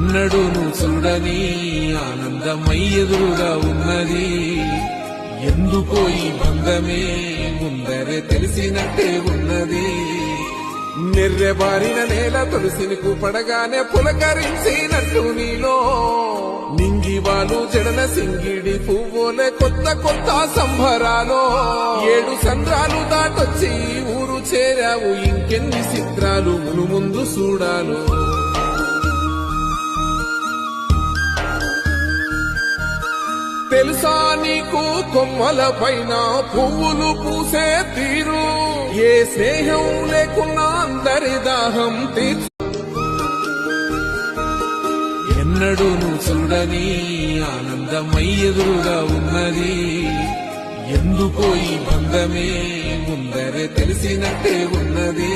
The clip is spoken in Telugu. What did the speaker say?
ఎన్నడూను చూడని ఆనందమై ఎదురుగా ఉన్నది. ఎందుకో ఈ బంధమే ముందరే తెలిసినట్టే ఉన్నది. నెర్రెబారిన నేల తులసిని కూపడగానే పులకరించినట్టు నీలో నింగివాలు జడల సింగిడి పువ్వులే కొత్త కొత్త సంభరాలో. 7 సంద్రాలు దాటొచ్చి ఊరు చేరావు, ఇంకెన్ని చిత్రాలు మును ముందు చూడాలో. తెలుసా నీకు కొమ్మల పైన పువ్వులు పూసే తీరు, ఏ స్నేహం లేకున్నా అందరి దాహం తీర్చు. ఎన్నడూను చూడని ఆనందమై ఎదురుగా ఉన్నది. ఎందుకో ఈ బంధమే ముందరే తెలిసినట్టే ఉన్నది.